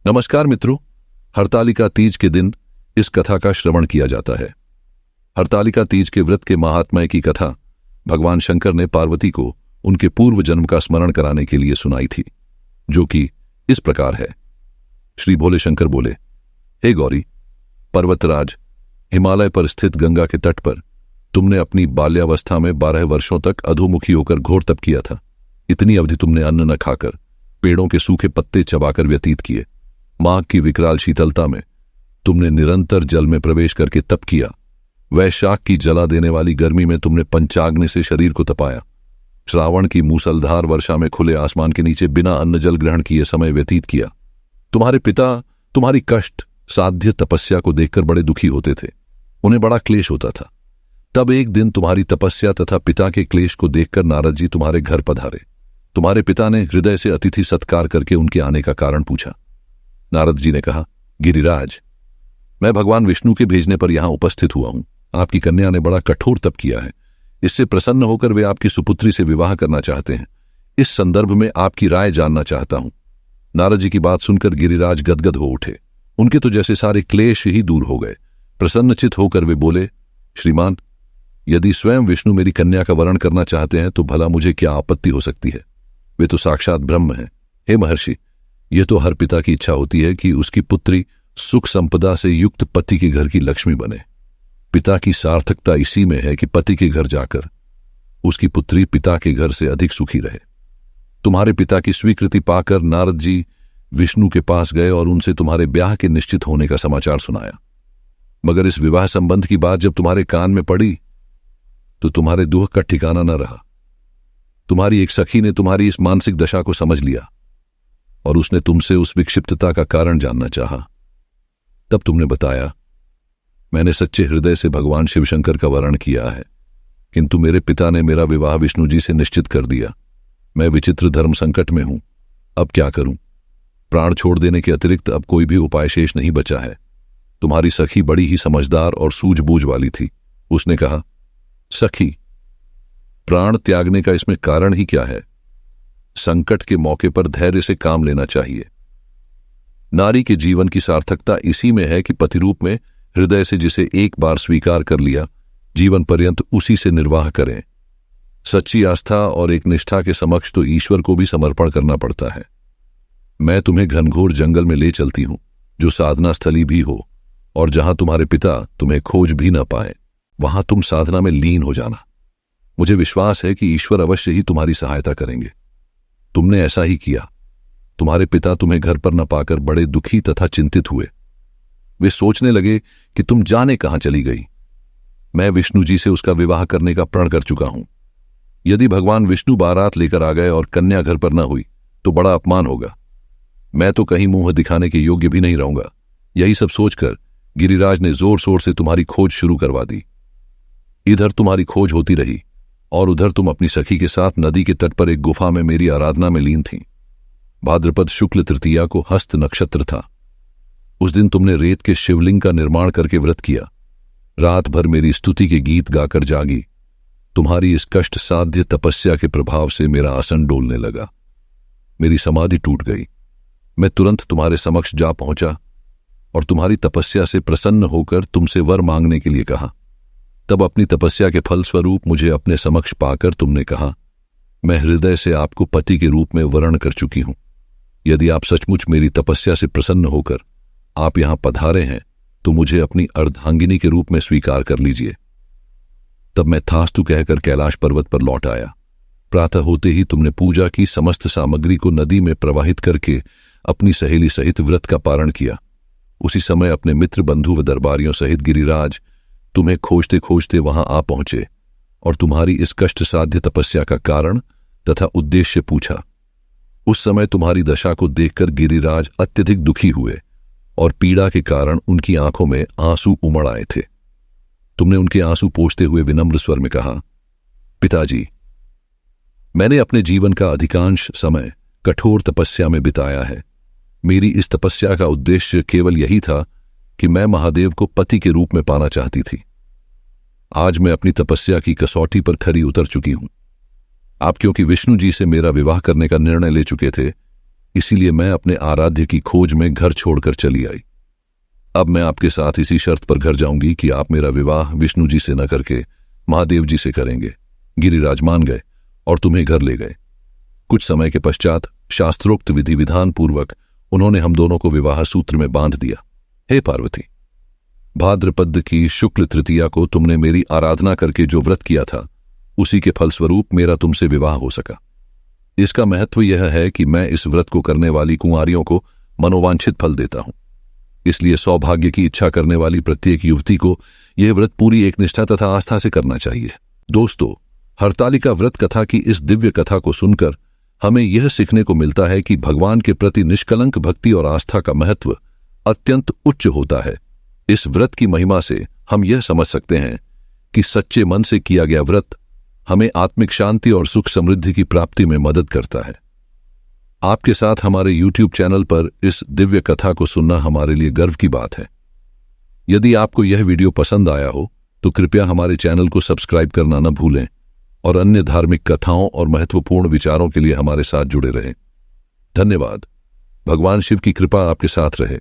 नमस्कार मित्रों, हरतालिका तीज के दिन इस कथा का श्रवण किया जाता है। हरतालिका तीज के व्रत के महात्म्य की कथा भगवान शंकर ने पार्वती को उनके पूर्व जन्म का स्मरण कराने के लिए सुनाई थी, जो कि इस प्रकार है। श्री भोले शंकर बोले, हे गौरी, पर्वतराज, हिमालय पर स्थित गंगा के तट पर तुमने अपनी बाल्यावस्था में 12 वर्षों तक अधोमुखी होकर घोर तप किया था। इतनी अवधि तुमने अन्न न खाकर पेड़ों के सूखे पत्ते चबाकर व्यतीत किए। माघ की विकराल शीतलता में तुमने निरंतर जल में प्रवेश करके तप किया। वैशाख की जला देने वाली गर्मी में तुमने पंचाग्नि से शरीर को तपाया। श्रावण की मूसलधार वर्षा में खुले आसमान के नीचे बिना अन्न जल ग्रहण किए समय व्यतीत किया। तुम्हारे पिता तुम्हारी कष्ट साध्य तपस्या को देखकर बड़े दुखी होते थे, उन्हें बड़ा क्लेश होता था। तब एक दिन तुम्हारी तपस्या तथा पिता के क्लेश को देखकर नारद जी तुम्हारे घर पधारे। तुम्हारे पिता ने हृदय से अतिथि सत्कार करके उनके आने का कारण पूछा। नारद जी ने कहा, गिरिराज, मैं भगवान विष्णु के भेजने पर यहां उपस्थित हुआ हूं। आपकी कन्या ने बड़ा कठोर तप किया है। इससे प्रसन्न होकर वे आपकी सुपुत्री से विवाह करना चाहते हैं। इस संदर्भ में आपकी राय जानना चाहता हूं। नारद जी की बात सुनकर गिरिराज गदगद हो उठे। उनके तो जैसे सारे क्लेश ही दूर हो गए। प्रसन्नचित होकर वे बोले, श्रीमान, यदि स्वयं विष्णु मेरी कन्या का वरण करना चाहते हैं तो भला मुझे क्या आपत्ति हो सकती है। वे तो साक्षात ब्रह्म हैं। हे महर्षि, यह तो हर पिता की इच्छा होती है कि उसकी पुत्री सुख संपदा से युक्त पति के घर की लक्ष्मी बने। पिता की सार्थकता इसी में है कि पति के घर जाकर उसकी पुत्री पिता के घर से अधिक सुखी रहे। तुम्हारे पिता की स्वीकृति पाकर नारद जी विष्णु के पास गए और उनसे तुम्हारे ब्याह के निश्चित होने का समाचार सुनाया। मगर इस विवाह संबंध की बात जब तुम्हारे कान में पड़ी तो तुम्हारे दुख का ठिकाना न रहा। तुम्हारी एक सखी ने तुम्हारी इस मानसिक दशा को समझ लिया और उसने तुमसे उस विक्षिप्तता का कारण जानना चाहा। तब तुमने बताया, मैंने सच्चे हृदय से भगवान शिवशंकर का वरण किया है, किंतु मेरे पिता ने मेरा विवाह विष्णु जी से निश्चित कर दिया। मैं विचित्र धर्म संकट में हूं, अब क्या करूं। प्राण छोड़ देने के अतिरिक्त अब कोई भी उपाय शेष नहीं बचा है। तुम्हारी सखी बड़ी ही समझदार और सूझबूझ वाली थी। उसने कहा, सखी, प्राण त्यागने का इसमें कारण ही क्या है। संकट के मौके पर धैर्य से काम लेना चाहिए। नारी के जीवन की सार्थकता इसी में है कि पति रूप में हृदय से जिसे एक बार स्वीकार कर लिया, जीवन पर्यंत उसी से निर्वाह करें। सच्ची आस्था और एक निष्ठा के समक्ष तो ईश्वर को भी समर्पण करना पड़ता है। मैं तुम्हें घनघोर जंगल में ले चलती हूं, जो साधना स्थली भी हो, और जहां तुम्हारे पिता तुम्हें खोज भी न पाए, वहां तुम साधना में लीन हो जाना। मुझे विश्वास है कि ईश्वर अवश्य ही तुम्हारी सहायता करेंगे। तुमने ऐसा ही किया। तुम्हारे पिता तुम्हें घर पर न पाकर बड़े दुखी तथा चिंतित हुए। वे सोचने लगे कि तुम जाने कहां चली गई। मैं विष्णु जी से उसका विवाह करने का प्रण कर चुका हूं। यदि भगवान विष्णु बारात लेकर आ गए और कन्या घर पर न हुई तो बड़ा अपमान होगा। मैं तो कहीं मुंह दिखाने के योग्य भी नहीं रहूंगा। यही सब सोचकर गिरिराज ने जोर शोर से तुम्हारी खोज शुरू करवा दी। इधर तुम्हारी खोज होती रही और उधर तुम अपनी सखी के साथ नदी के तट पर एक गुफा में मेरी आराधना में लीन थीं। भाद्रपद शुक्ल तृतीया को हस्त नक्षत्र था। उस दिन तुमने रेत के शिवलिंग का निर्माण करके व्रत किया। रात भर मेरी स्तुति के गीत गाकर जागी। तुम्हारी इस कष्ट साध्य तपस्या के प्रभाव से मेरा आसन डोलने लगा। मेरी समाधि टूट गई। मैं तुरंत तुम्हारे समक्ष जा पहुंचा और तुम्हारी तपस्या से प्रसन्न होकर तुमसे वर मांगने के लिए कहा। तब अपनी तपस्या के फलस्वरूप मुझे अपने समक्ष पाकर तुमने कहा, मैं हृदय से आपको पति के रूप में वरण कर चुकी हूं। यदि आप सचमुच मेरी तपस्या से प्रसन्न होकर आप यहां पधारे हैं तो मुझे अपनी अर्धांगिनी के रूप में स्वीकार कर लीजिए। तब मैं थास्तु कहकर कैलाश पर्वत पर लौट आया। प्रातः होते ही तुमने पूजा की समस्त सामग्री को नदी में प्रवाहित करके अपनी सहेली सहित व्रत का पारण किया। उसी समय अपने मित्र बंधु व दरबारियों सहित गिरिराज तुम्हें खोजते खोजते वहां आ पहुंचे और तुम्हारी इस कष्ट साध्य तपस्या का कारण तथा उद्देश्य पूछा। उस समय तुम्हारी दशा को देखकर गिरिराज अत्यधिक दुखी हुए और पीड़ा के कारण उनकी आंखों में आंसू उमड़ आए थे। तुमने उनके आंसू पोंछते हुए विनम्र स्वर में कहा, पिताजी, मैंने अपने जीवन का अधिकांश समय कठोर तपस्या में बिताया है। मेरी इस तपस्या का उद्देश्य केवल यही था कि मैं महादेव को पति के रूप में पाना चाहती थी। आज मैं अपनी तपस्या की कसौटी पर खरी उतर चुकी हूं। आप क्योंकि विष्णु जी से मेरा विवाह करने का निर्णय ले चुके थे, इसीलिए मैं अपने आराध्य की खोज में घर छोड़कर चली आई। अब मैं आपके साथ इसी शर्त पर घर जाऊंगी कि आप मेरा विवाह विष्णु जी से न करके महादेव जी से करेंगे। गिरिराज मान गए और तुम्हें घर ले गए। कुछ समय के पश्चात शास्त्रोक्त विधि विधान पूर्वक उन्होंने हम दोनों को विवाह सूत्र में बांध दिया। हे पार्वती, भाद्रपद की शुक्ल तृतीया को तुमने मेरी आराधना करके जो व्रत किया था, उसी के फलस्वरूप मेरा तुमसे विवाह हो सका। इसका महत्व यह है कि मैं इस व्रत को करने वाली कुंवारियों को मनोवांछित फल देता हूं। इसलिए सौभाग्य की इच्छा करने वाली प्रत्येक युवती को यह व्रत पूरी एकनिष्ठा तथा आस्था से करना चाहिए। दोस्तों, हरतालिका व्रत कथा की इस दिव्य कथा को सुनकर हमें यह सीखने को मिलता है कि भगवान के प्रति निष्कलंक भक्ति और आस्था का महत्व अत्यंत उच्च होता है। इस व्रत की महिमा से हम यह समझ सकते हैं कि सच्चे मन से किया गया व्रत हमें आत्मिक शांति और सुख समृद्धि की प्राप्ति में मदद करता है। आपके साथ हमारे YouTube चैनल पर इस दिव्य कथा को सुनना हमारे लिए गर्व की बात है। यदि आपको यह वीडियो पसंद आया हो तो कृपया हमारे चैनल को सब्सक्राइब करना न भूलें और अन्य धार्मिक कथाओं और महत्वपूर्ण विचारों के लिए हमारे साथ जुड़े रहें। धन्यवाद। भगवान शिव की कृपा आपके साथ रहे।